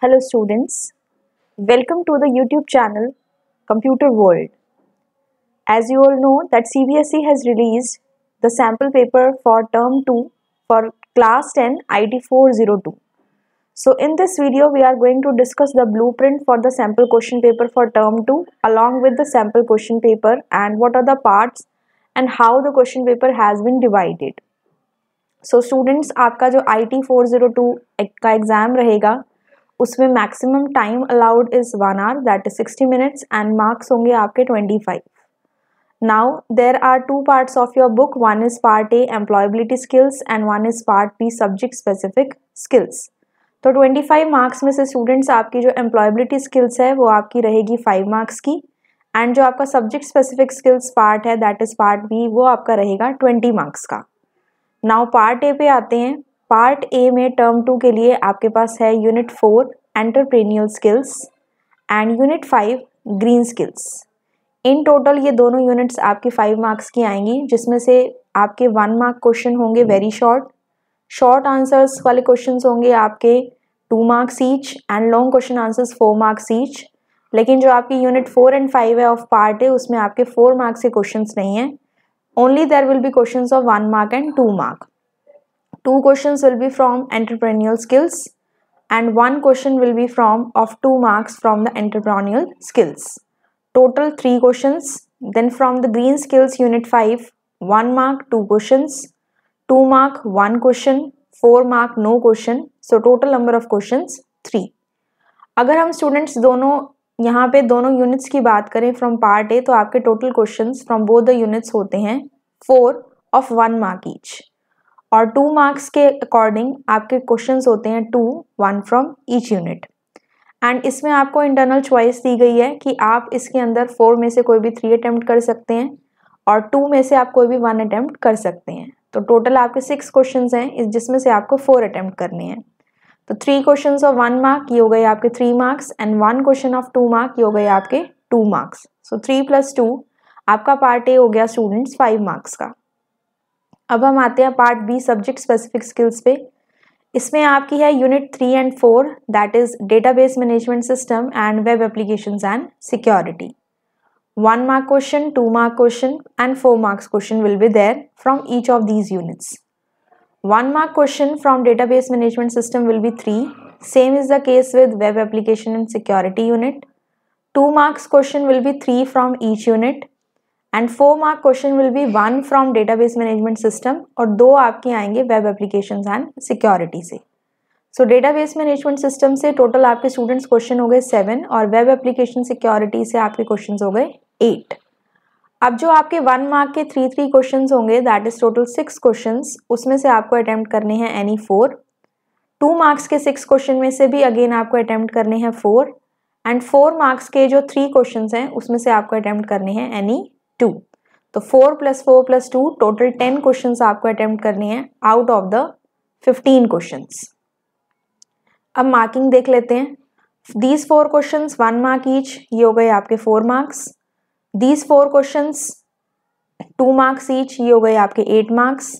Hello students, welcome to the YouTube channel Computer World. As you all know that CBSE has released the sample paper for term 2 for class 10 IT 402. So in this video we are going to discuss the blueprint for the sample question paper for term 2 along with the sample question paper and what are the parts and how the question paper has been divided. So students, आपका जो IT 402 का exam रहेगा उसमें maximum time allowed is 1 hour that is 60 minutes and marks होंगे आपके 25. Now there are two parts of your book, one is part A employability skills and one is part B subject specific skills. तो 25 marks में से students आपकी जो employability skills है वो आपकी रहेगी 5 मार्क्स की एंड जो आपका सब्जेक्ट स्पेसिफिक स्किल्स पार्ट है दैट इज पार्ट बी वो आपका रहेगा 20 मार्क्स का. नाउ पार्ट ए पे आते हैं. पार्ट ए में टर्म 2 के लिए आपके पास है unit 4 entrepreneurial skills and unit 5 green skills. In total ये दोनों यूनिट्स आपकी 5 मार्क्स की आएंगी जिसमें से आपके 1 मार्क क्वेश्चन होंगे वेरी शॉर्ट आंसर्स वाले क्वेश्चंस होंगे आपके 2 marks each and long question answers 4 marks each. लेकिन जो आपकी यूनिट 4 एंड 5 है ऑफ पार्ट ए उसमें आपके 4 मार्क्स के क्वेश्चंस नहीं हैं. Only there will be questions of 1 mark and 2 mark. 2 questions will be from entrepreneurial skills and 1 question will be of 2 marks from the entrepreneurial skills. Total 3 questions. Then from the green skills unit 5, 1 mark 2 questions, 2 mark 1 question, 4 mark no question. So total number of questions 3. अगर हम students दोनों यहाँ पे दोनों units की बात करें from part A तो आपके total questions from both the units होते हैं 4 of 1 mark each. और 2 मार्क्स के अकॉर्डिंग आपके क्वेश्चंस होते हैं 2, 1 फ्रॉम ईच यूनिट. एंड इसमें आपको इंटरनल चॉइस दी गई है कि आप इसके अंदर 4 में से कोई भी 3 अटेम्प्ट कर सकते हैं और 2 में से आप कोई भी 1 अटेम्प्ट कर सकते हैं. तो टोटल आपके 6 क्वेश्चंस हैं जिसमें से आपको 4 अटेम्प्ट करने हैं. तो 3 क्वेश्चंस ऑफ 1 मार्क ये हो गए आपके 3 marks and 1 question of 2 mark ये हो गए आपके 2 मार्क्स. सो 3 + 2 आपका पार्ट ए हो गया स्टूडेंट्स 5 मार्क्स का. अब हम आते हैं part B subject specific skills पे. इसमें आपकी है unit 3 and 4 that is database management system and web applications and security. 1 mark question, 2 mark question and 4 marks question will be there from each of these units. 1 mark question from database management system will be 3. Same is the case with web application and security unit. 2 marks question will be 3 from each unit and 4 mark question will be 1 from database management system और 2 आपके आएंगे web applications and security से. सो database management system से total आपके students question हो गए 7 और web application security से आपके क्वेश्चन हो गए 8. अब जो आपके 1 मार्क के 3 क्वेश्चन होंगे दैट इज टोटल 6 क्वेश्चन, उसमें से आपको अटेम्प्ट करने हैं एनी 4. 2 मार्क्स के 6 क्वेश्चन में से भी अगेन आपको अटेम्प्ट करने हैं 4 एंड 4 मार्क्स के जो 3 क्वेश्चन हैं उसमें से आपको अटेम्प्ट करने हैं एनी 2. तो 4 + 4 + 2 टोटल 10 क्वेश्चंस आपको अटेम्प्ट करने हैं आउट ऑफ द 15 क्वेश्चंस. अब मार्किंग देख लेते हैं. दीज 4 क्वेश्चंस 1 मार्क ईच ये हो गए आपके 4 marks. These 4 questions 2 marks each ये हो गए आपके 8 marks.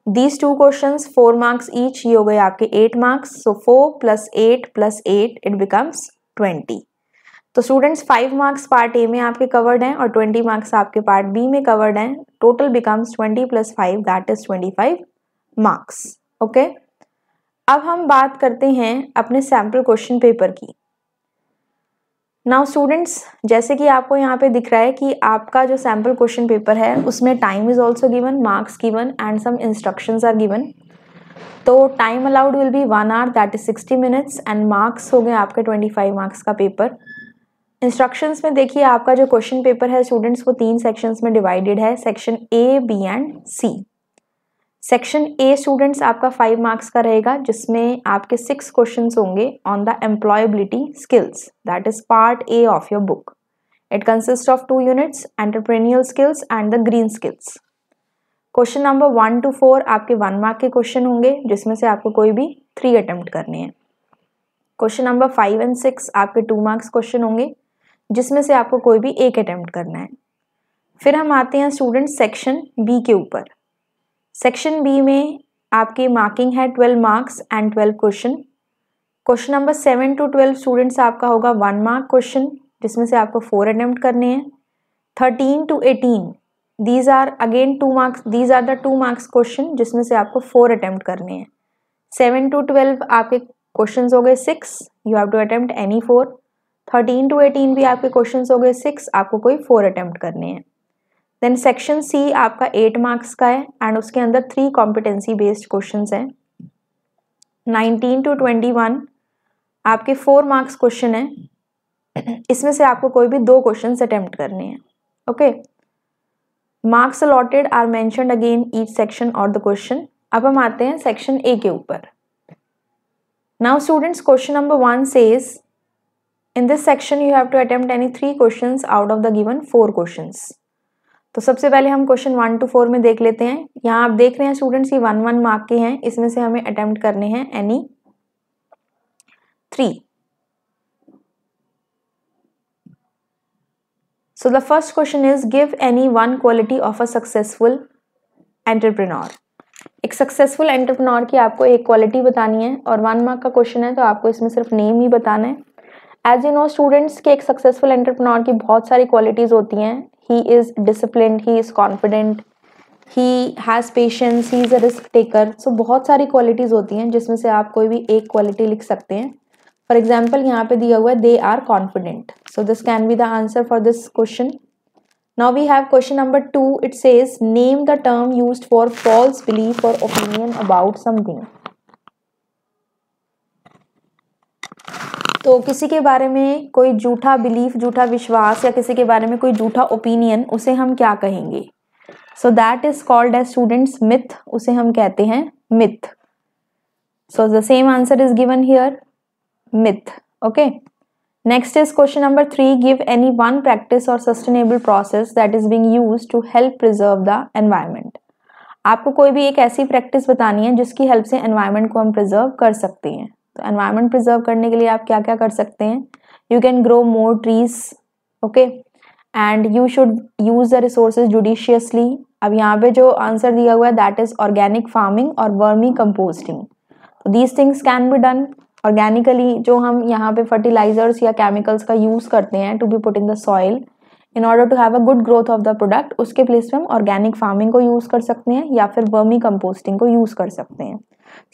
These 2 questions 4 marks each ये हो गए आपके 8 मार्क्स. So 4 + 8 + 8 it becomes 20. तो स्टूडेंट्स 5 मार्क्स पार्ट ए में आपके कवर्ड हैं और 20 मार्क्स आपके पार्ट बी में कवर्ड हैं. Total becomes 20 + 5 that is 25 marks. Okay, अब हम बात करते हैं अपने सैम्पल क्वेश्चन पेपर की. नाउ स्टूडेंट्स, जैसे कि आपको यहाँ पे दिख रहा है कि आपका जो सैम्पल क्वेश्चन पेपर है उसमें time is also given, marks given and some instructions are given. तो time allowed will be 1 hour that is 60 minutes and marks हो गए आपके 25 मार्क्स का पेपर. इंस्ट्रक्शंस में देखिए आपका जो क्वेश्चन पेपर है स्टूडेंट्स वो 3 सेक्शंस में डिवाइडेड है, section A, B and C. Section A students आपका 5 मार्क्स का रहेगा जिसमें आपके 6 क्वेश्चंस होंगे on the employability skills that is part A of your book. It consist of 2 units entrepreneurial skills and the green skills. Question number 1 to 4 आपके 1 mark के question होंगे जिसमें से आपको कोई भी 3 अटेम्प्ट करने हैं. क्वेश्चन नंबर 5 and 6 आपके 2 मार्क्स क्वेश्चन होंगे जिसमें से आपको कोई भी 1 अटेम्प्ट करना है. फिर हम आते हैं स्टूडेंट सेक्शन बी के ऊपर. सेक्शन बी में आपकी मार्किंग है 12 marks and 12 question. Question number 7 to 12 students आपका होगा 1 मार्क क्वेश्चन, जिसमें से आपको 4 अटेम्प्ट करने हैं. 13 to 18 these are again 2 marks, these are the 2 marks question जिसमें से आपको 4 अटेम्प्ट करने हैं. 7 to 12 आपके क्वेश्चन हो गए 6, you have to attempt any 4. 13 to 18 भी आपके क्वेश्चन हो गए 6, आपको कोई 4 अटेम्प्ट करने हैं. देन सेक्शन सी आपका 8 मार्क्स का है एंड उसके अंदर 3 कॉम्पिटेंसी बेस्ड क्वेश्चन हैं. 19 to 21 आपके 4 मार्क्स क्वेश्चन है, इसमें से आपको कोई भी 2 क्वेश्चन अटेम्प्ट करने हैं. Okay, marks allotted are mentioned again each section और द क्वेश्चन. अब हम आते हैं सेक्शन ए के ऊपर. Now students, question number 1 says in this section you have to attempt any 3 questions out of the given 4 questions. तो सबसे पहले हम क्वेश्चन 1 to 4 में देख लेते हैं. यहाँ आप देख रहे हैं स्टूडेंट्स, ये 1 मार्क के हैं, इसमें से हमें अटेम्प्ट करने हैं any 3. So the first question is give any one quality of a successful entrepreneur. एक सक्सेसफुल एंटरप्रेन्योर की आपको एक क्वालिटी बतानी है और 1 मार्क का क्वेश्चन है, तो आपको इसमें सिर्फ नेम ही बताना है. एज यू नो स्टूडेंट्स के एक सक्सेसफुल एंटरप्रेन्योर की बहुत सारी क्वालिटीज होती हैं. He is disciplined, he is confident, he has patience, he is a risk taker. So बहुत सारी क्वालिटीज होती हैं जिसमें से आप कोई भी एक क्वालिटी लिख सकते हैं. फॉर एग्जाम्पल यहाँ पे दिया हुआ है they are confident, so this can be the answer for this question. Now we have question number 2. It says name the term used for false belief और ओपिनियन अबाउट समथिंग. तो किसी के बारे में कोई झूठा बिलीफ, झूठा विश्वास या किसी के बारे में कोई झूठा ओपिनियन, उसे हम क्या कहेंगे? So that is called as students myth. उसे हम कहते हैं myth. So the same answer is given here, myth. Okay, next is question number 3. Give any one practice or sustainable process that is being used to help preserve the environment. आपको कोई भी एक ऐसी practice बतानी है जिसकी help से environment को हम प्रिजर्व कर सकते हैं. तो एनवायरनमेंट प्रिजर्व करने के लिए आप क्या क्या कर सकते हैं? You can grow more trees, okay, and you should use the resources judiciously. अब यहाँ पे जो आंसर दिया हुआ है दैट इज ऑर्गेनिक फार्मिंग और वर्मी कंपोस्टिंग. तो these things can be done organically. जो हम यहाँ पे फर्टिलाइजर्स या केमिकल्स का यूज करते हैं to be put in the soil in order to have a good growth of the product, उसके प्लेस पे हम ऑर्गेनिक फार्मिंग को यूज कर सकते हैं या फिर वर्मी कंपोस्टिंग को यूज कर सकते हैं.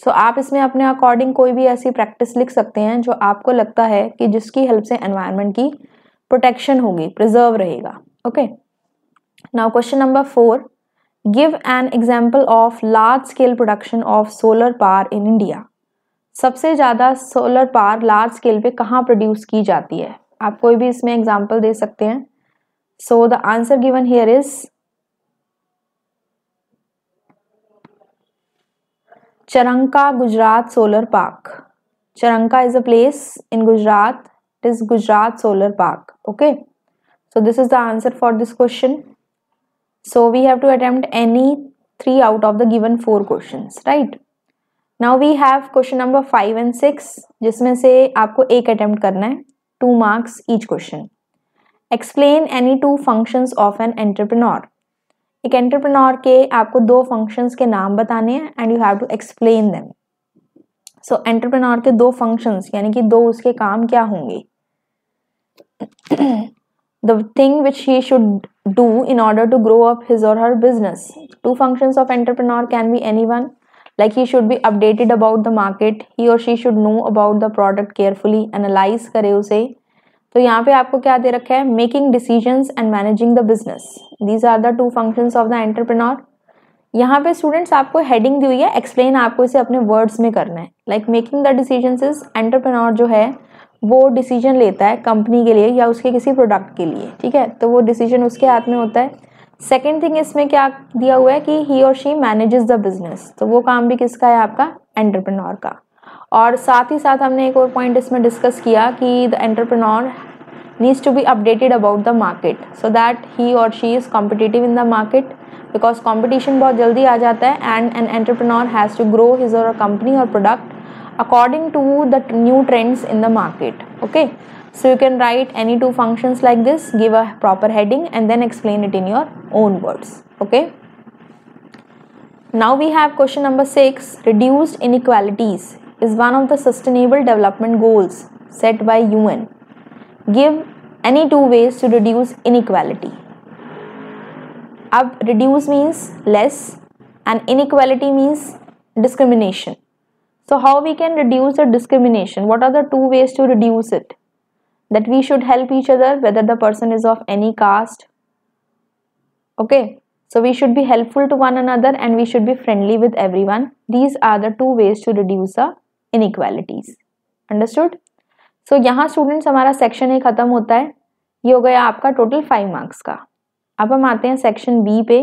सो आप इसमें अपने अकॉर्डिंग कोई भी ऐसी प्रैक्टिस लिख सकते हैं जो आपको लगता है कि जिसकी हेल्प से एनवायरनमेंट की प्रोटेक्शन होगी, प्रिजर्व रहेगा. Okay, now question number 4. Give an example of large scale production of solar power in India. सबसे ज़्यादा सोलर पावर लार्ज स्केल पे कहाँ प्रोड्यूस की जाती है? आप कोई भी इसमें एग्जांपल दे सकते हैं. So the answer given here is Charanka Gujarat solar park. Charanka is a place in Gujarat. It is Gujarat solar park. Okay, so this is the answer for this question. So we have to attempt any 3 out of the given 4 questions, right? Now we have question number 5 and 6, जिसमें से आपको एक attempt करना है, 2 marks each question. Explain any 2 functions of an entrepreneur. एक entrepreneur के आपको 2 functions के नाम बताने हैं and you have to explain them. So entrepreneur के 2 फंक्शंस यानी कि 2 उसके काम क्या होंगे? The thing which he should do in order to grow up his और her business. 2 functions of entrepreneur can be anyone. Like he should be updated about the market, he or she should know about the product carefully, analyze करे उसे. तो यहाँ पे आपको क्या दे रखा है? Making decisions and managing the business. These are the 2 functions of the entrepreneur. यहाँ पे स्टूडेंट्स आपको हेडिंग दी हुई है, एक्सप्लेन आपको इसे अपने वर्ड्स में करना है. Like making the decisions is, entrepreneur जो है वो डिसीजन लेता है कंपनी के लिए या उसके किसी प्रोडक्ट के लिए, ठीक है, तो वो डिसीजन उसके हाथ में होता है. सेकेंड थिंग इसमें क्या दिया हुआ है कि ही or she manages the business, तो वो काम भी किसका है? आपका एंटरप्रेन्योर का. और साथ ही साथ हमने एक और पॉइंट इसमें डिस्कस किया कि the entrepreneur needs to be updated about the market so that he or she is competitive in the market, because competition बहुत जल्दी आ जाता है and an entrepreneur has to grow his or company or product according to the new trends in the market. Okay, so you can write any 2 functions like this, give a proper heading and then explain it in your own words. Okay, now we have question number 6. Reduced inequalities is one of the sustainable development goals set by UN. Give any two ways to reduce inequality. अब reduce means less and inequality means discrimination. So how we can reduce the discrimination? What are the two ways to reduce it? That we should help each other whether the person is of any caste. Okay, so we should be helpful to one another and we should be friendly with everyone. These are the two ways to reduce the inequalities. Understood? So यहाँ students हमारा section A खत्म होता है. ये हो गया आपका total 5 marks का. अब हम आते हैं सेक्शन बी पे.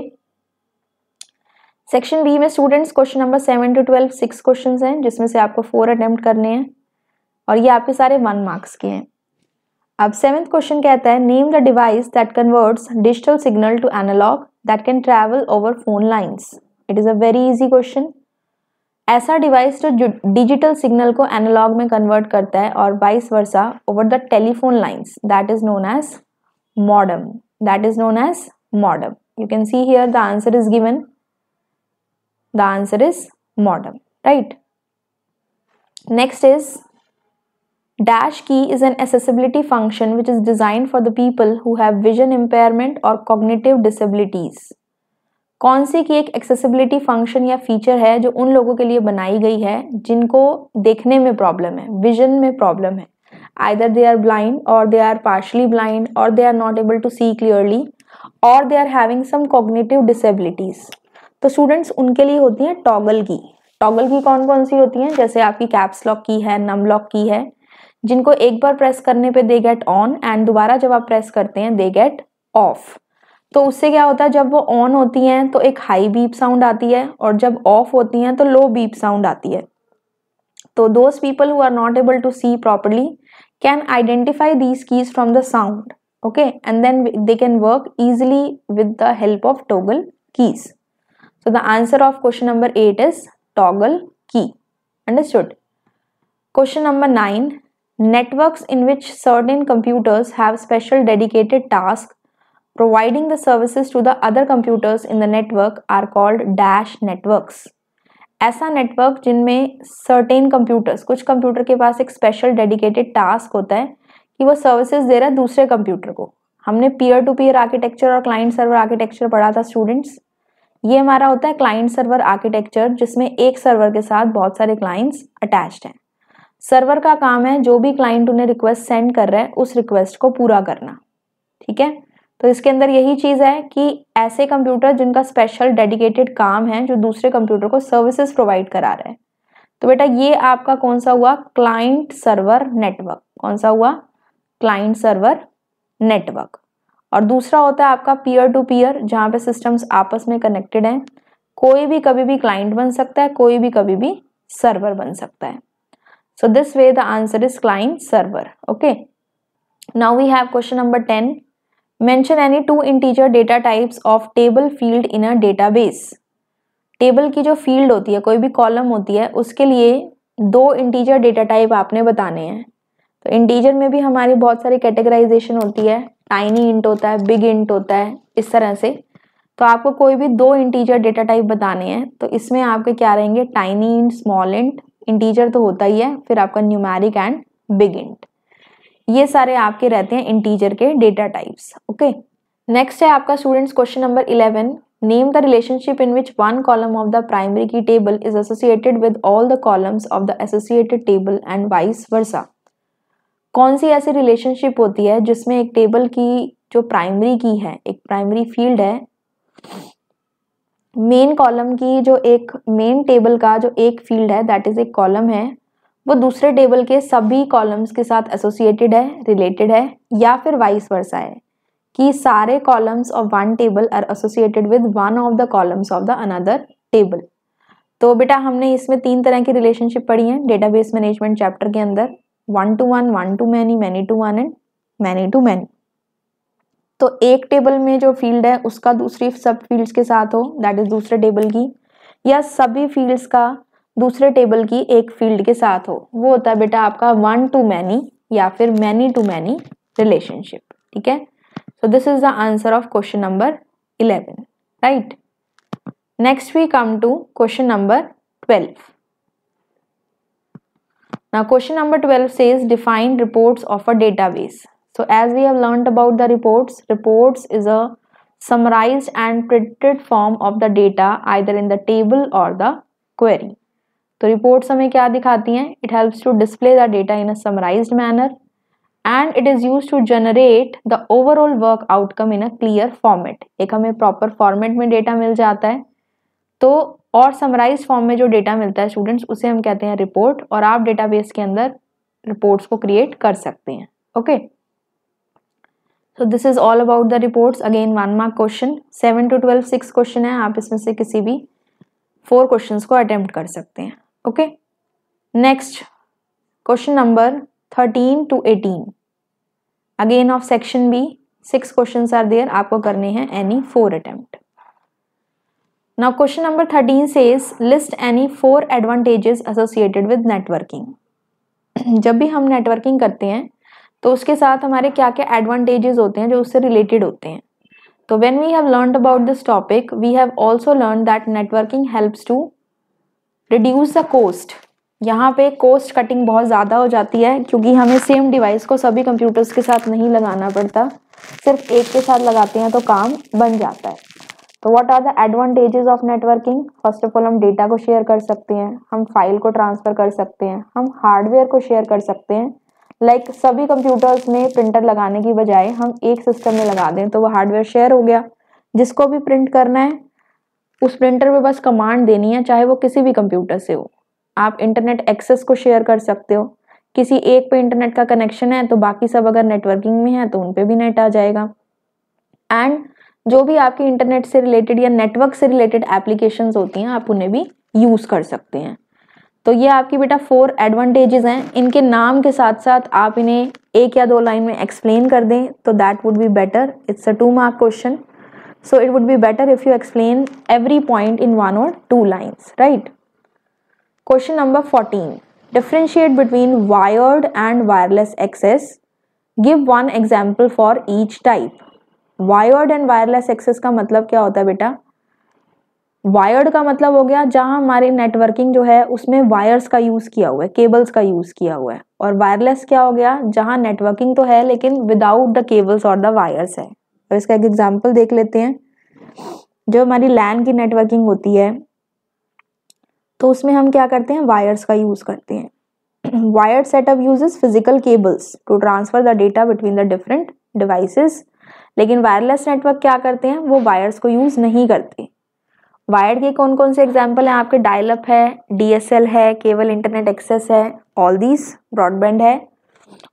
सेक्शन बी में students question number 7 to 12 6 questions हैं जिसमें से आपको 4 अटेम्प्ट करने हैं और ये आपके सारे 1 मार्क्स के हैं. अब 7th क्वेश्चन कहता है name the device that converts digital signal to analog that can travel over phone lines. It is a very easy question. ऐसा डिवाइस जो डिजिटल सिग्नल को एनालॉग में कन्वर्ट करता है और vice versa over the telephone lines, that is known as modem. That is known as modem. You can see here the answer is given. The answer is modem, right? Next is dash key is an accessibility function which is designed for the people who have vision impairment or cognitive disabilities. कौन सी की एक accessibility function या feature है जो उन लोगों के लिए बनाई गई है जिनको देखने में प्रॉब्लम है, विजन में प्रॉब्लम है. Either they are blind or they are partially blind or they are not able to see clearly or they are having some cognitive disabilities. तो स्टूडेंट्स उनके लिए होती है टॉगल की. टॉगल की कौन कौन सी होती हैं? जैसे आपकी कैप्स लॉक की है, नम लॉक की है, जिनको एक बार प्रेस करने पे दे गेट ऑन एंड दोबारा जब आप प्रेस करते हैं दे गेट ऑफ. तो उससे क्या होता है, जब वो ऑन होती हैं तो एक हाई बीप साउंड आती है और जब ऑफ होती हैं तो लो बीप साउंड आती है. तो those people who are not able to see properly can identify these keys from the sound, okay, and then they can work easily with the help of toggle keys. So the answer of question number 8 is toggle key. Understood? Question number 9. Networks in which certain computers have special dedicated tasks providing the services to the other computers in the network are called dash networks. ऐसा network जिनमें certain computers, कुछ computer के पास एक special dedicated task होता है कि वो services दे रहा है दूसरे कंप्यूटर को. हमने पीयर टू पीयर आर्किटेक्चर और क्लाइंट सर्वर आर्किटेक्चर पढ़ा था स्टूडेंट्स. ये हमारा होता है क्लाइंट सर्वर आर्किटेक्चर जिसमें एक सर्वर के साथ बहुत सारे क्लाइंट्स अटैच्ड हैं. सर्वर का काम है जो भी क्लाइंट उन्हें रिक्वेस्ट सेंड कर रहा है उस रिक्वेस्ट को पूरा करना. ठीक है, तो इसके अंदर यही चीज है कि ऐसे कंप्यूटर जिनका स्पेशल डेडिकेटेड काम है जो दूसरे कंप्यूटर को सर्विसेज प्रोवाइड करा रहे हैं. तो बेटा ये आपका कौन सा हुआ? Client server network. कौन सा हुआ? Client server network. और दूसरा होता है आपका पीयर टू पीयर, जहां पे सिस्टम्स आपस में कनेक्टेड हैं. कोई भी कभी भी क्लाइंट बन सकता है, कोई भी कभी भी सर्वर बन सकता है. So this way the answer is client server. Okay, now we have question number 10. Mention any two integer data types of table field in a database. Table की जो फील्ड होती है, कोई भी कॉलम होती है, उसके लिए 2 इंटीजर डेटा टाइप आपने बताने हैं. तो इंटीजर में भी हमारी बहुत सारी कैटेगराइजेशन होती है. टाइनी इंट होता है, बिग इंट होता है, इस तरह से. तो आपको कोई भी 2 इंटीजर डेटा टाइप बताने हैं. तो इसमें आपके क्या रहेंगे? Tiny int, small int, integer तो होता ही है, फिर आपका न्यूमेरिक एंड बिग इंट. ये सारे आपके रहते हैं इंटीजर के डेटा टाइप्स. ओके, नेक्स्ट है आपका students question number 11. Name the relationship in which one column of the primary key table is associated with all the columns of the associated table and vice versa. कौन सी ऐसी relationship होती है जिसमें एक table की जो प्राइमरी की है, एक प्राइमरी फील्ड है, मेन कॉलम की जो एक मेन टेबल का जो एक फील्ड है दैट इज एक कॉलम है, वो दूसरे टेबल के सभी कॉलम्स के साथ एसोसिएटेड है, रिलेटेड है, या फिर वाइस वर्सा है कि सारे columns of one table are associated with one of the columns of the another table. तो बेटा हमने इसमें 3 तरह की रिलेशनशिप पढ़ी है डेटाबेस मैनेजमेंट चैप्टर के अंदर. 1 to 1, 1 to many to one and many to many. तो एक टेबल में जो फील्ड है उसका दूसरी सब फील्ड्स के साथ हो, दैट इज दूसरे टेबल की, या सभी फील्ड्स का दूसरे टेबल की एक फील्ड के साथ हो, वो होता है बेटा आपका 1 to many या फिर many to many रिलेशनशिप. ठीक है, so this is the answer of question number 11. Right, next we come to question number 12. Now question number 12 says define reports of a database. So as we have learned about the reports is a summarized and printed form of the data either in the table or the query. तो reports हमें क्या दिखाती हैं? It helps to display the data in a summarized manner and it is used to generate the overall work outcome in a clear format. एक हमें proper format में data मिल जाता है, तो और समराइज फॉर्म में जो डेटा मिलता है स्टूडेंट्स उसे हम कहते हैं रिपोर्ट, और आप डेटाबेस के अंदर रिपोर्ट्स को क्रिएट कर सकते हैं. Okay, so this is all about the reports. Again 1 mark question. 7 to 12 6 question है, आप इसमें से किसी भी 4 क्वेश्चंस को अटेम्प्ट कर सकते हैं. Okay, next question number 13 to 18 again of section B. 6 questions are there, आपको करने हैं any 4 attempt. Now question number 13 says list any 4 advantages associated with networking. जब भी हम नेटवर्किंग करते हैं तो उसके साथ हमारे क्या क्या एडवांटेजेस होते हैं जो उससे रिलेटेड होते हैं. तो when we have learned about this topic, we have also learned that networking helps to reduce the cost. यहाँ पे कोस्ट कटिंग बहुत ज़्यादा हो जाती है क्योंकि हमें सेम डिवाइस को सभी कंप्यूटर्स के साथ नहीं लगाना पड़ता, सिर्फ एक के साथ लगाते हैं तो काम बन जाता है. तो what are the advantages of networking? First of all हम डेटा को शेयर कर सकते हैं, हम फाइल को ट्रांसफर कर सकते हैं, हम हार्डवेयर को शेयर कर सकते हैं. लाइक सभी कंप्यूटर्स में प्रिंटर लगाने की बजाय हम एक सिस्टम में लगा दें तो वो हार्डवेयर शेयर हो गया. जिसको भी प्रिंट करना है उस प्रिंटर में बस कमांड देनी है, चाहे वो किसी भी कंप्यूटर से हो. आप इंटरनेट एक्सेस को शेयर कर सकते हो. किसी एक पे इंटरनेट का कनेक्शन है तो बाकी सब अगर नेटवर्किंग में है तो उन पे भी नेट आ जाएगा. एंड जो भी आपकी इंटरनेट से रिलेटेड या नेटवर्क से रिलेटेड एप्लीकेशंस होती हैं आप उन्हें भी यूज कर सकते हैं. तो ये आपकी बेटा 4 एडवांटेजेस हैं. इनके नाम के साथ साथ आप इन्हें 1 या 2 लाइन में एक्सप्लेन कर दें तो that would be better. It's a 2 mark question, so it would be better if you explain every point in 1 or 2 lines, right. Question number 14 differentiate between wired and wireless access. Give 1 example for each type. Wired and wireless access का मतलब क्या होता है बेटा? Wired का मतलब हो गया जहां हमारी नेटवर्किंग जो है उसमें वायर्स का यूज किया हुआ है, केबल्स का यूज किया हुआ है. और वायरलेस क्या हो गया? जहां नेटवर्किंग तो है लेकिन विदाउट द केबल्स और द वायर्स है. तो इसका एक एग्जांपल देख लेते हैं. जो हमारी लैन की नेटवर्किंग होती है तो उसमें हम क्या करते हैं? वायर्स का यूज करते हैं. Wired setup uses physical cables to transfer the data between the different devices. लेकिन वायरलेस नेटवर्क क्या करते हैं? वो वायर्स को यूज नहीं करते. वायर्ड के कौन कौन से एग्जांपल हैं आपके? डायल अप है, डीएसएल है, केबल इंटरनेट एक्सेस है, ऑल दीज, ब्रॉडबैंड है.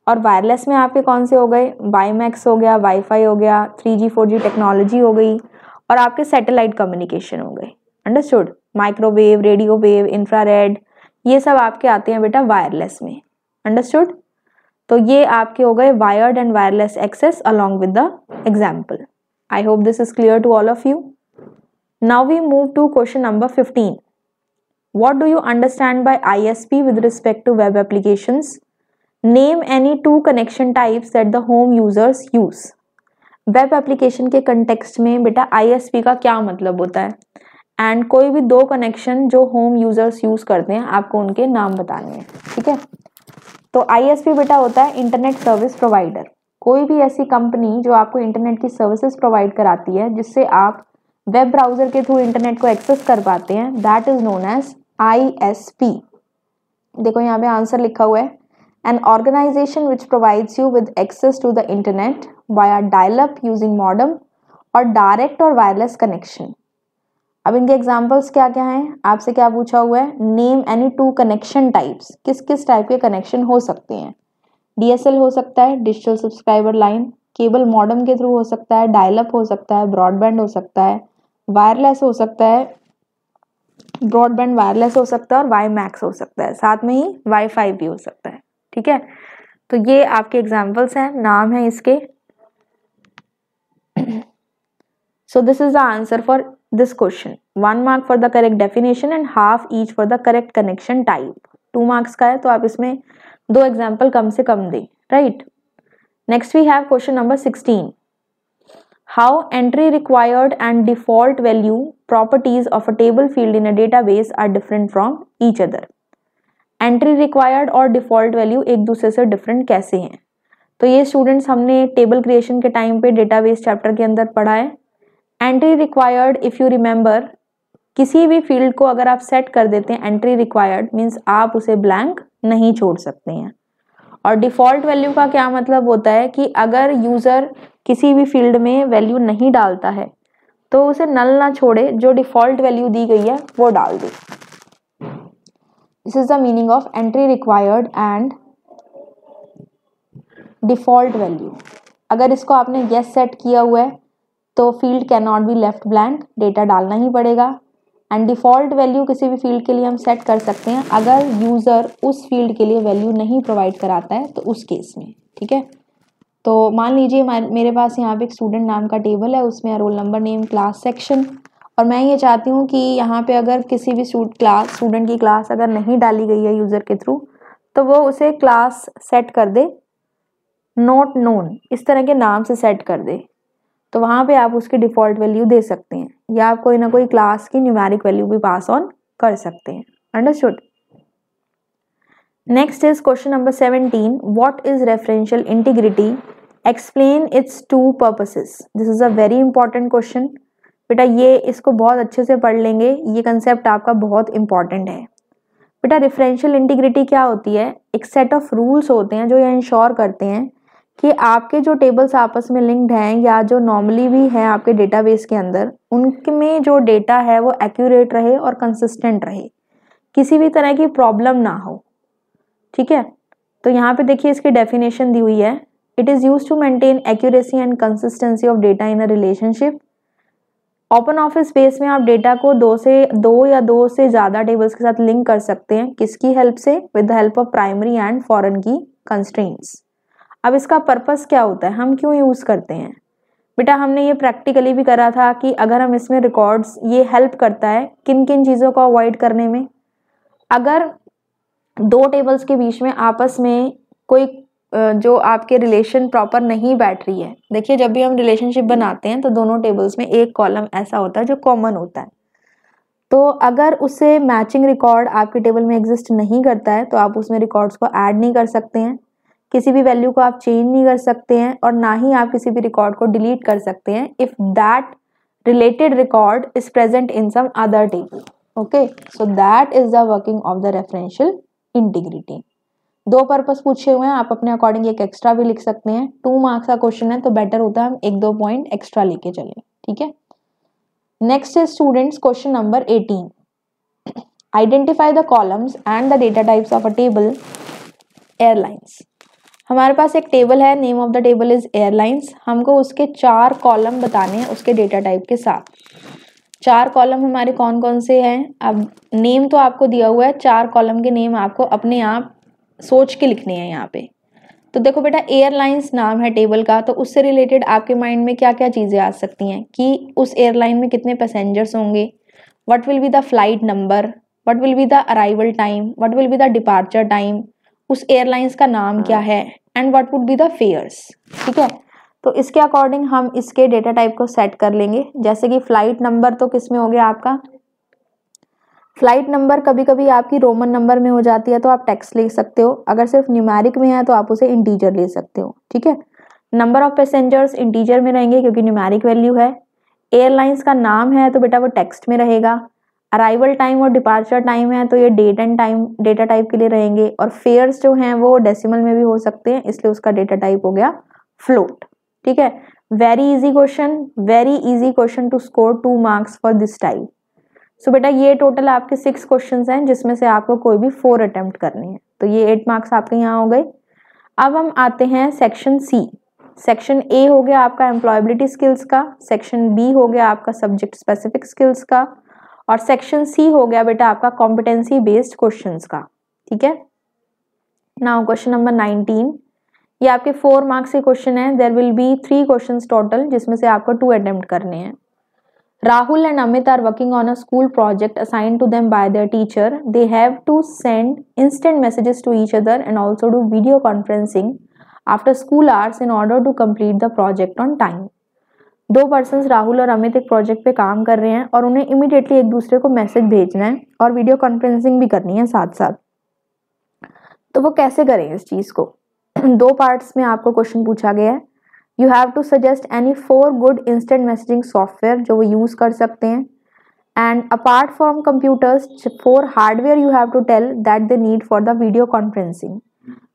और वायरलेस में आपके कौन से हो गए? वाईमैक्स हो गया, वाईफाई हो गया, 3G 4G टेक्नोलॉजी हो गई और आपके सैटेलाइट कम्युनिकेशन हो गए. Understood? Microwave, radio wave, infrared, ये सब आपके आते हैं बेटा वायरलेस में. अंडरस्टूड? तो ये आपके हो गए wired and wireless access along with the example. I hope this is clear to all of you. Now we move to question number 15. What do you understand by ISP with respect to web applications? Name any 2 connection types that the home users use. Web application के context में बेटा ISP का क्या मतलब होता है? And कोई भी 2 कनेक्शन जो होम यूजर्स यूज करते हैं आपको उनके नाम बताने हैं. ठीक है, तो ISP बेटा होता है इंटरनेट सर्विस प्रोवाइडर. कोई भी ऐसी कंपनी जो आपको इंटरनेट की सर्विसेज प्रोवाइड कराती है जिससे आप वेब ब्राउजर के थ्रू इंटरनेट को एक्सेस कर पाते हैं, that is known as ISP. देखो यहाँ पे आंसर लिखा हुआ है, an organization which provides you with access to the internet via dial up using modem और डायरेक्ट और वायरलेस कनेक्शन. अब इनके एग्जाम्पल्स क्या क्या हैं? आपसे क्या पूछा हुआ है? Name any 2 connection types. किस किस टाइप के कनेक्शन हो सकते हैं? DSL हो सकता है, digital subscriber line. Cable modem के थ्रू हो सकता है, डायल अप हो सकता है, ब्रॉडबैंड हो सकता है, वायरलेस हो सकता है, ब्रॉडबैंड वायरलेस हो सकता है और वाईमैक्स हो सकता है. साथ में ही वाईफाई भी हो सकता है. ठीक है, तो ये आपके एग्जाम्पल्स हैं, नाम है इसके. So this is the answer for this question. 1 mark for the correct definition and half each for the correct connection type. 2 marks का है तो आप इसमें 2 एग्जाम्पल कम से कम दें. Right, next we have question number 16. How entry required and default value properties of a table field in a database are different from each other. Entry required और default value एक दूसरे से डिफरेंट कैसे हैं? तो ये स्टूडेंट्स हमने table creation के टाइम पे डेटाबेस चैप्टर के अंदर पढ़ा है। Entry required, if you remember, किसी भी फील्ड को अगर आप सेट कर देते हैं एंट्री रिक्वायर्ड मीन्स आप उसे ब्लैंक नहीं छोड़ सकते हैं। और डिफॉल्ट वैल्यू का क्या मतलब होता है कि अगर यूजर किसी भी फील्ड में वैल्यू नहीं डालता है तो उसे नल ना छोड़े, जो डिफॉल्ट वैल्यू दी गई है वो डाल दे। This is the meaning of entry required and default value. अगर इसको आपने यस सेट किया हुआ है तो field can not be left blank, data डालना ही पड़ेगा। एंड डिफॉल्ट वैल्यू किसी भी फील्ड के लिए हम सेट कर सकते हैं अगर यूजर उस फील्ड के लिए वैल्यू नहीं प्रोवाइड कराता है तो उस केस में, ठीक है। तो मान लीजिए मेरे पास यहाँ पे एक स्टूडेंट नाम का टेबल है, उसमें roll number, name, class, section, और मैं ये चाहती हूँ कि यहाँ पे अगर किसी भी स्टूडेंट की क्लास अगर नहीं डाली गई है यूजर के थ्रू तो वो उसे क्लास सेट कर दे नॉट नोन, इस तरह के नाम से सेट कर दे, तो वहाँ पे आप उसकी डिफॉल्ट वैल्यू दे सकते हैं, या आप कोई ना कोई क्लास की न्यूमेरिक वैल्यू भी पास ऑन कर सकते हैं। Understood? Next is question number 17, what is referential integrity, explain it's to purposes. This is a very important question बेटा, ये इसको बहुत अच्छे से पढ़ लेंगे, ये कंसेप्ट आपका बहुत इंपॉर्टेंट है बेटा। रेफरेंशियल इंटीग्रिटी क्या होती है? एक सेट ऑफ रूल्स होते हैं जो ये इंश्योर करते हैं कि आपके जो टेबल्स आपस में लिंक्ड हैं या जो नॉर्मली भी हैं आपके डेटाबेस के अंदर, उनमें जो डेटा है वो एक्यूरेट रहे और कंसिस्टेंट रहे, किसी भी तरह की प्रॉब्लम ना हो, ठीक है। तो यहाँ पे देखिए इसकी डेफिनेशन दी हुई है, it is used to maintain accuracy and consistency of data in a relationship. Open office space में आप डेटा को दो या दो से ज्यादा टेबल्स के साथ लिंक कर सकते हैं, किसकी हेल्प से? With the help of primary and foreign की कंस्ट्रेंट्स। अब इसका पर्पस क्या होता है, हम क्यों यूज करते हैं बेटा? हमने ये प्रैक्टिकली भी करा था कि अगर हम इसमें रिकॉर्ड्स, ये हेल्प करता है किन किन चीजों को अवॉइड करने में। अगर दो टेबल्स के बीच में आपस में कोई जो आपके रिलेशन प्रॉपर नहीं बैठ रही है, देखिए जब भी हम रिलेशनशिप बनाते हैं तो दोनों टेबल्स में एक कॉलम ऐसा होता है जो कॉमन होता है, तो अगर उससे मैचिंग रिकॉर्ड आपके टेबल में एग्जिस्ट नहीं करता है तो आप उसमें रिकॉर्ड्स को ऐड नहीं कर सकते हैं, किसी भी वैल्यू को आप चेंज नहीं कर सकते हैं, और ना ही आप किसी भी रिकॉर्ड को डिलीट कर सकते हैं if that related record is present in some other table. Okay, so that is the working of the referential integrity. दो पर्पस पूछे हुए हैं, आप अपने अकॉर्डिंग एक एक्स्ट्रा भी लिख सकते हैं। 2 मार्क्स का क्वेश्चन है तो बेटर होता है हम 1-2 पॉइंट एक्स्ट्रा लेके चलें, ठीक है। Next is students question number 18, identify the columns and the data types of a table airlines. हमारे पास एक टेबल है, name of the table is airlines, हमको उसके 4 कॉलम बताने हैं उसके डेटा टाइप के साथ। 4 कॉलम हमारे कौन कौन से हैं? अब नेम तो आपको दिया हुआ है, 4 कॉलम के नेम आपको अपने आप सोच के लिखने हैं यहाँ पे। तो देखो बेटा, एयरलाइंस नाम है टेबल का, तो उससे रिलेटेड आपके माइंड में क्या क्या चीजें आ सकती हैं कि उस एयरलाइन में कितने पैसेंजर्स होंगे, what will be the flight number, what will be the arrival time, what will be the departure time, उस एयरलाइंस का नाम क्या है, and what would be the fares, ठीक है। तो इसके अकॉर्डिंग हम इसके डेटा टाइप को सेट कर लेंगे। जैसे कि फ्लाइट नंबर तो किस में हो गया आपका? फ्लाइट नंबर कभी कभी आपकी रोमन नंबर में हो जाती है तो आप टेक्स्ट ले सकते हो, अगर सिर्फ न्यूमेरिक में है तो आप उसे इंटीजर ले सकते हो, ठीक है। नंबर ऑफ पैसेंजर्स इंटीजर में रहेंगे क्योंकि न्यूमेरिक वैल्यू है। एयरलाइंस का नाम है तो बेटा वो टेक्स्ट में रहेगा। अराइवल टाइम और डिपार्चर टाइम है तो ये date and time data type के लिए रहेंगे, और फेयर्स जो हैं वो डेसिमल में भी हो सकते हैं, इसलिए उसका डेटा टाइप हो गया फ्लोट, ठीक है। Very easy question to score 2 marks for this type. So बेटा ये टोटल आपके 6 क्वेश्चंस हैं जिसमें से आपको कोई भी 4 अटेम्प्ट करने हैं, तो ये 8 मार्क्स आपके यहाँ हो गए। अब हम आते हैं सेक्शन सी। सेक्शन ए हो गया आपका एम्प्लॉयबिलिटी स्किल्स का, सेक्शन बी हो गया आपका सब्जेक्ट स्पेसिफिक स्किल्स का, और सेक्शन सी हो गया बेटा आपका कॉम्पिटेंसी बेस्ड क्वेश्चंस का, ठीक है। नाउ क्वेश्चन नंबर 19, ये आपके 4 मार्क्स के क्वेश्चन है। There will be 3 questions total जिसमें से आपको 2 अटेम्प्ट करने हैं। Rahul and Amit are working on a school project assigned to them by their teacher. They have to send instant messages to each other and also do video conferencing after school hours in order to complete the project on time. 2 persons Rahul और अमित एक project पे काम कर रहे हैं और उन्हें immediately एक दूसरे को मैसेज भेजना है और वीडियो कॉन्फ्रेंसिंग भी करनी है साथ साथ। तो वो कैसे करें इस चीज़ को? दो पार्ट्स में आपको क्वेश्चन पूछा गया है। You have to suggest any 4 good instant messaging software जो वो यूज़ कर सकते हैं, and apart from computers 4 hardware you have to tell that they need for the video conferencing.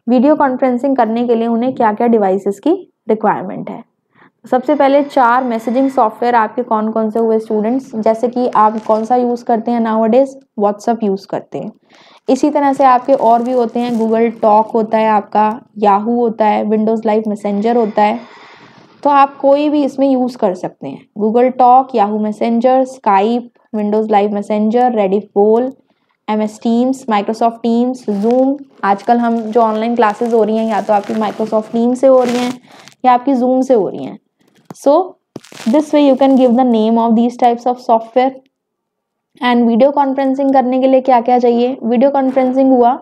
Video conferencing करने के लिए उन्हें क्या क्या डिवाइसेस की रिक्वायरमेंट है। सबसे पहले 4 मैसेजिंग सॉफ्टवेयर आपके कौन कौन से हुए स्टूडेंट्स, जैसे कि आप कौन सा यूज़ करते हैं नाउअडेज? व्हाट्सअप यूज़ करते हैं। इसी तरह से आपके और भी होते हैं, गूगल टॉक होता है आपका, याहू होता है, विंडोज़ लाइव मैसेंजर होता है। तो आप कोई भी इसमें यूज़ कर सकते हैं, Google Talk, Yahoo Messenger, Skype, Windows Live Messenger, रेडिफोल, MS Teams, Microsoft Teams, Zoom. आजकल हम जो ऑनलाइन क्लासेस हो रही हैं या तो आपकी माइक्रोसॉफ्ट टीम से हो रही हैं या आपकी जूम से हो रही हैं। सो this way you can give the name of these types of software. And video conferencing करने के लिए क्या क्या चाहिए? वीडियो कॉन्फ्रेंसिंग हुआ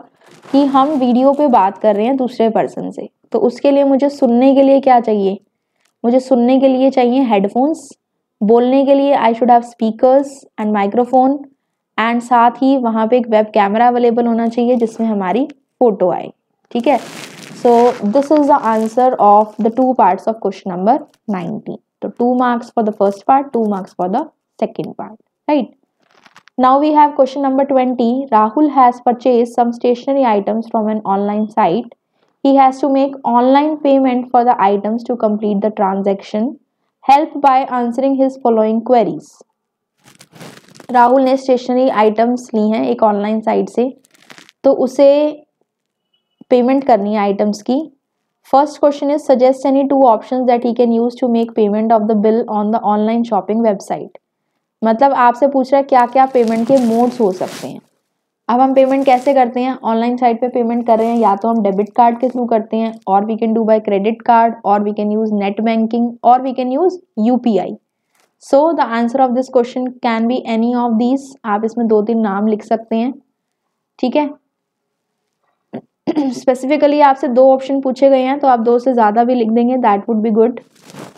कि हम वीडियो पे बात कर रहे हैं दूसरे पर्सन से, तो उसके लिए मुझे सुनने के लिए क्या चाहिए? मुझे सुनने के लिए चाहिए हेडफोन्स, बोलने के लिए I should have speakers and microphone, and साथ ही वहाँ पे एक वेब कैमरा अवेलेबल होना चाहिए जिसमें हमारी फोटो आए। ठीक है, so this is the answer of the 2 parts of question number 19। तो 2 marks for the first part, 2 marks for the second part, right. Now we have question number 20. Rahul has purchased some stationery items from an online site. He has to make online payment for the items to complete the transaction. Help by answering his following queries. Rahul ने stationery items ली हैं एक online site से, तो उसे payment करनी है items की। First question is suggest any 2 options that he can use to make payment of the bill on the online shopping website. मतलब आपसे पूछ रहा है क्या क्या पेमेंट के मोड्स हो सकते हैं। अब हम पेमेंट कैसे करते हैं? ऑनलाइन साइट पे पेमेंट कर रहे हैं, या तो हम डेबिट कार्ड के थ्रू करते हैं, और we can do by credit card, और we can use net banking, और we can use UPI। So the answer of this question can be any of these. आप इसमें 2-3 नाम लिख सकते हैं। ठीक है, स्पेसिफिकली आपसे 2 ऑप्शन पूछे गए हैं, तो आप 2 से ज़्यादा भी लिख देंगे, that would be good.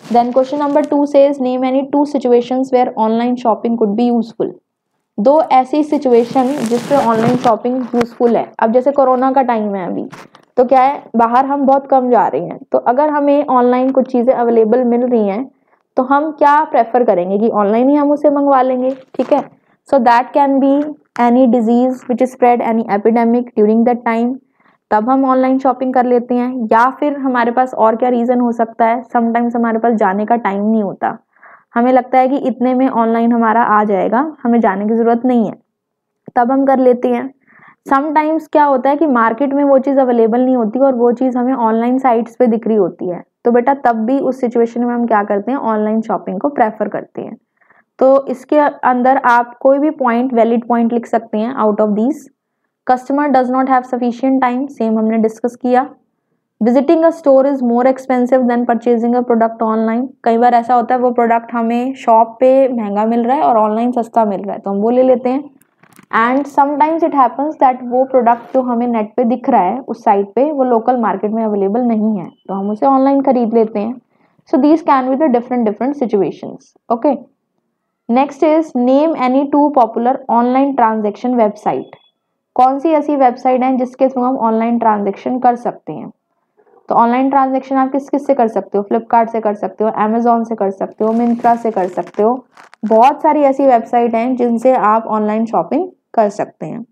Then question number 2 says name any 2 situations where online shopping could be useful। 2 ऐसी सिचुएशन जिससे ऑनलाइन शॉपिंग यूजफुल है। अब जैसे कोरोना का टाइम है अभी, तो क्या है, बाहर हम बहुत कम जा रहे हैं, तो अगर हमें ऑनलाइन कुछ चीज़ें अवेलेबल मिल रही हैं तो हम क्या प्रेफर करेंगे कि ऑनलाइन ही हम उसे मंगवा लेंगे। ठीक है, so that can be any disease which is spread, any epidemic during that time, तब हम ऑनलाइन शॉपिंग कर लेते हैं। या फिर हमारे पास और क्या रीज़न हो सकता है, समटाइम्स हमारे पास जाने का टाइम नहीं होता, हमें लगता है कि इतने में ऑनलाइन हमारा आ जाएगा, हमें जाने की ज़रूरत नहीं है, तब हम कर लेते हैं। समटाइम्स क्या होता है कि मार्केट में वो चीज़ अवेलेबल नहीं होती और वो चीज़ हमें ऑनलाइन साइट्स पे दिख रही होती है, तो बेटा तब भी उस सिचुएशन में हम क्या करते हैं, ऑनलाइन शॉपिंग को प्रेफर करते हैं। तो इसके अंदर आप कोई भी पॉइंट, वैलिड पॉइंट लिख सकते हैं out of these. Customer does not have sufficient time, same हमने डिस्कस किया। Visiting a store is more expensive than purchasing a product online. कई बार ऐसा होता है वो प्रोडक्ट हमें शॉप पे महंगा मिल रहा है और ऑनलाइन सस्ता मिल रहा है, तो हम वो ले लेते हैं। And sometimes it happens that वो प्रोडक्ट जो हमें नेट पे दिख रहा है उस साइट पे, वो लोकल मार्केट में अवेलेबल नहीं है, तो हम उसे ऑनलाइन खरीद लेते हैं। So these can be the different situations. Okay, next is name any 2 popular online transaction website. कौन सी ऐसी वेबसाइट है जिसके थ्रू हम ऑनलाइन ट्रांजेक्शन कर सकते हैं? तो ऑनलाइन ट्रांजेक्शन आप किस किस से कर सकते हो? फ्लिपकार्ट से कर सकते हो, अमेजोन से कर सकते हो, मिंत्रा से कर सकते हो। बहुत सारी ऐसी वेबसाइट हैं जिनसे आप ऑनलाइन शॉपिंग कर सकते हैं।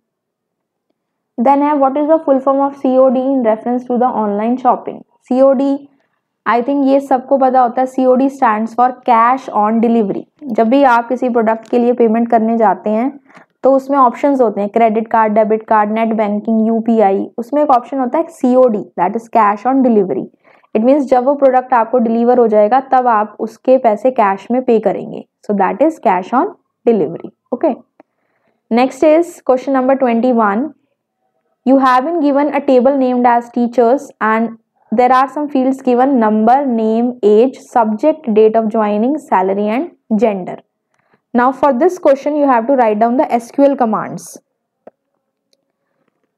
देन है what is the full form of COD in reference to the online shopping. COD I think ये सबको पता होता है। COD stands for cash on delivery. जब भी आप किसी प्रोडक्ट के लिए पेमेंट करने जाते हैं तो उसमें ऑप्शंस होते हैं, credit card, debit card, net banking, UPI। उसमें एक ऑप्शन होता है COD, that is cash on delivery. It means जब वो प्रोडक्ट आपको डिलीवर हो जाएगा तब आप उसके पैसे कैश में पे करेंगे, सो that is cash on delivery. Okay, next is question number 21। You have been given a table named as teachers and there are some fields given: number, name, age, subject, date of joining, salary and gender. Now for this question you have to write down the SQL commands.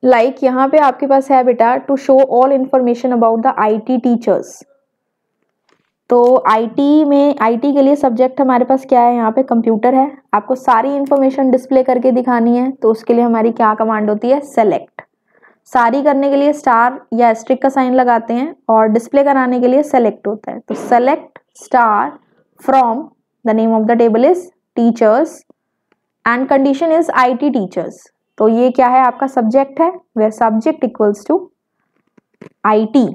Like यहाँ पे आपके पास है बेटा to show all information about the IT teachers. तो IT में, IT के लिए subject हमारे पास क्या है, यहाँ पे कंप्यूटर है। आपको सारी इंफॉर्मेशन डिस्प्ले करके दिखानी है, तो उसके लिए हमारी क्या कमांड होती है, सेलेक्ट। सारी करने के लिए स्टार या एस्ट्रिक का साइन लगाते हैं और डिस्प्ले कराने के लिए सेलेक्ट होता है। तो select star from the name of the table is teachers and condition is IT teachers. तो ये क्या है, आपका सब्जेक्ट है, where subject equals to IT.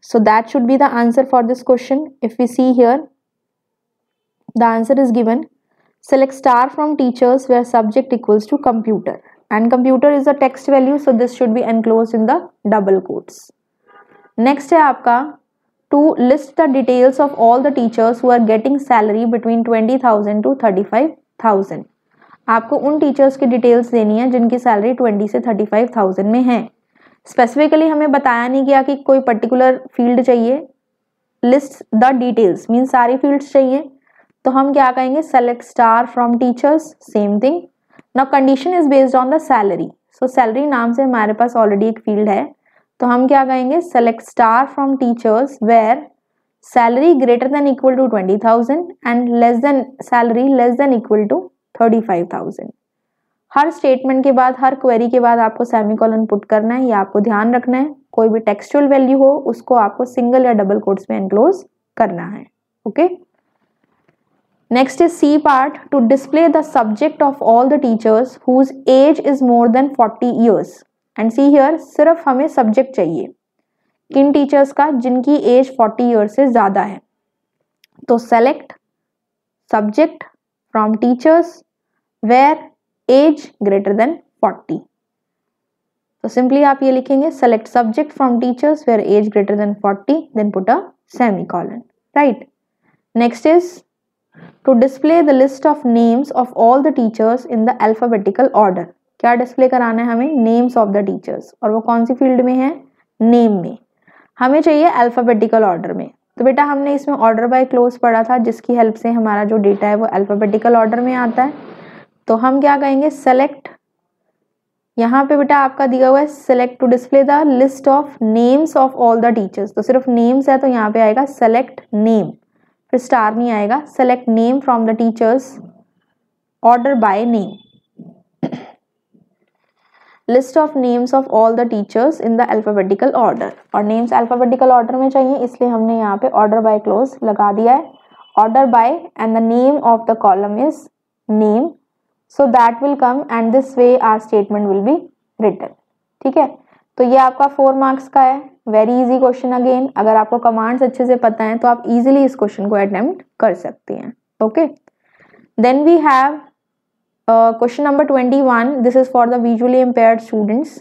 So that should be the answer for this question. If we see here, the answer is given select star from teachers where subject equals to computer, and computer is a text value, so this should be enclosed in the double quotes. Next है आपका to list the details of all the teachers who are getting salary between 20,000 to 35,000. आपको उन teachers की details देनी है जिनकी salary 20 से 35,000 में है। स्पेसिफिकली हमें बताया नहीं गया कि कोई पर्टिकुलर फील्ड चाहिए, लिस्ट द डिटेल्स मीन सारी फील्ड्स चाहिए, तो हम क्या कहेंगे, select star from teachers, same thing. Now condition is based on the salary, so salary नाम से हमारे पास ऑलरेडी एक फील्ड है, तो हम क्या कहेंगे, select star from teachers where salary greater than equal to 20,000 and less than salary less than equal to 35,000। हर स्टेटमेंट के बाद, हर क्वेरी के बाद आपको सेमीकोलन पुट करना है, ये आपको ध्यान रखना है। कोई भी टेक्सचुअल वैल्यू हो उसको आपको सिंगल या डबल कोट्स में एनक्लोज करना है। Okay, next is C part, to display the subject of all the teachers whose age is more than 40 years. And see here, सिर्फ हमें सब्जेक्ट चाहिए किन टीचर्स का, जिनकी एज 40 ईयर्स से ज्यादा है। तो select subject from teachers where age greater than 40। तो सिंपली आप ये लिखेंगे, select subject from teachers where age greater than 40, then put a semicolon, right. Next is to display the list of names of all the teachers in the alphabetical order. क्या display कराना है हमें, names of the teachers, और वो कौन सी field में है, name में। हमें चाहिए अल्फाबेटिकल ऑर्डर में। तो बेटा हमने इसमें ऑर्डर बाय क्लोज पढ़ा था, जिसकी हेल्प से हमारा जो डेटा है वो अल्फाबेटिकल ऑर्डर में आता है। तो हम क्या कहेंगे, सेलेक्ट, यहाँ पे बेटा आपका दिया हुआ है select to display the list of names of all the teachers. तो सिर्फ नेम्स है, तो यहाँ पे आएगा सेलेक्ट नेम, फिर स्टार नहीं आएगा, select name from the teachers order by name, list of names of all the teachers in the alphabetical order. और नेम्स अल्फाबेटिकल ऑर्डर में चाहिए, इसलिए हमने यहाँ पे ऑर्डर बाय क्लोज लगा दिया है, order by and the name of the column is name, so that will come and this way our statement will be written। ठीक है, तो ये आपका 4 मार्क्स का है, वेरी इजी क्वेश्चन। अगेन अगर आपको कमांड्स अच्छे से पता है तो आप इजीली इस क्वेश्चन को अटेम्प्ट कर सकते हैं। Okay, then we have question number 21, this is for the visually impaired students.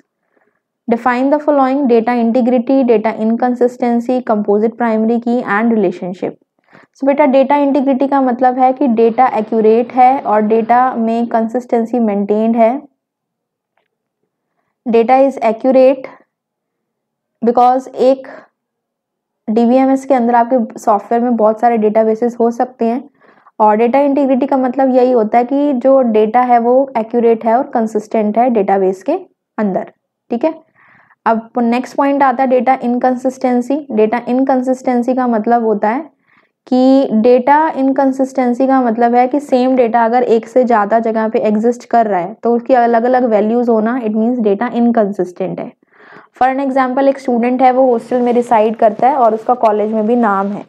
Define the following data integrity, data inconsistency, composite primary key and relationship. तो बेटा डेटा इंटीग्रिटी का मतलब है कि डेटा एक्यूरेट है और डेटा में कंसिस्टेंसी मेंटेन्ड है। डेटा इज एक्यूरेट बिकॉज एक डीबीएमएस के अंदर आपके सॉफ्टवेयर में बहुत सारे डेटाबेसेस हो सकते हैं, और डेटा इंटीग्रिटी का मतलब यही होता है कि जो डेटा है वो एक्यूरेट है और कंसिस्टेंट है डेटाबेस के अंदर। ठीक है, अब नेक्स्ट पॉइंट आता है डेटा इनकंसिस्टेंसी। डेटा इनकंसिस्टेंसी का मतलब होता है कि डेटा इनकंसिस्टेंसी का मतलब है कि सेम डेटा अगर एक से ज़्यादा जगह पे एग्जिस्ट कर रहा है तो उसकी अलग अलग वैल्यूज होना, इट मीन्स डेटा इनकंसिस्टेंट है। फॉर एन एग्जाम्पल, एक स्टूडेंट है, वो हॉस्टल में रिसाइड करता है और उसका कॉलेज में भी नाम है।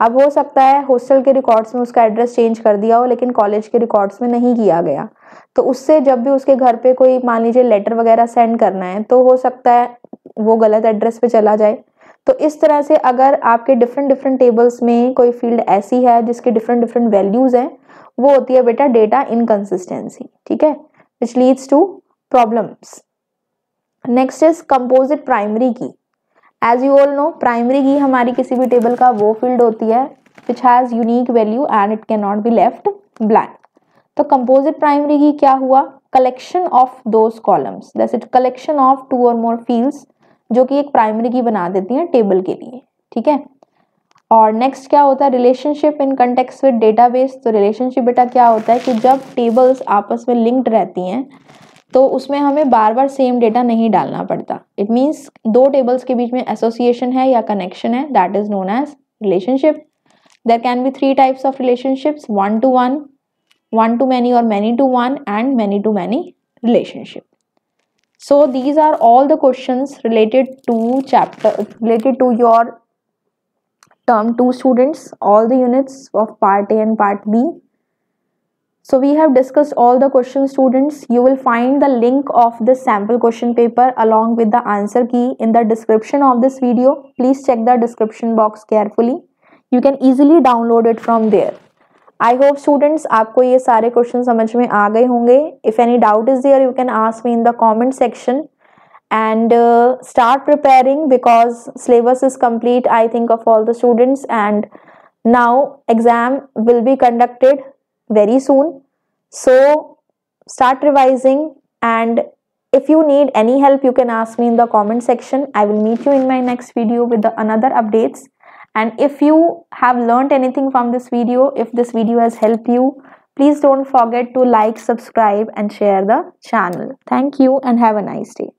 अब हो सकता है हॉस्टल के रिकॉर्ड्स में उसका एड्रेस चेंज कर दिया हो, लेकिन कॉलेज के रिकॉर्ड्स में नहीं किया गया। तो उससे जब भी उसके घर पे कोई मान लीजिए लेटर वगैरह सेंड करना है तो हो सकता है वो गलत एड्रेस पे चला जाए। तो इस तरह से अगर आपके डिफरेंट टेबल्स में कोई फील्ड ऐसी है जिसके डिफरेंट वैल्यूज हैं, वो होती है बेटा डेटा इनकंसिस्टेंसी। ठीक है, which leads to problems. Next is composite primary key. As you all know, primary key हमारी किसी भी टेबल का वो फील्ड होती है which has unique value and it can not be left blank. तो कंपोजिट प्राइमरी की क्या हुआ, collection of those columns, that's it, collection of 2 और मोर फील्ड्स जो कि एक प्राइमरी की बना देती हैं टेबल के लिए। ठीक है, और नेक्स्ट क्या होता है, relationship in context with database. तो रिलेशनशिप बेटा क्या होता है कि जब टेबल्स आपस में लिंक्ड रहती हैं तो उसमें हमें बार बार सेम डेटा नहीं डालना पड़ता। इट मीन्स 2 टेबल्स के बीच में एसोसिएशन है या कनेक्शन है, that is known as relationship. There can be 3 types of relationships, 1 to 1, 1 to many or many to 1 and many to many relationship. So these are all the questions related to your term 2 students, all the units of part A and part B. So we have discussed all the questions, students. You will find the link of this sample question paper along with the answer key in the description of this video. Please check the description box carefully. You can easily download it from there. I hope students आपको ये सारे question समझ में आ गए होंगे. If any doubt is there, you can ask me in the comment section. And start preparing because syllabus is complete, I think, of all the students, and now exam will be conducted very soon. So start revising, and if you need any help, you can ask me in the comment section. I will meet you in my next video with the another updates. And if you have learned anything from this video, if this video has helped you, please don't forget to like, subscribe and share the channel. Thank you and have a nice day.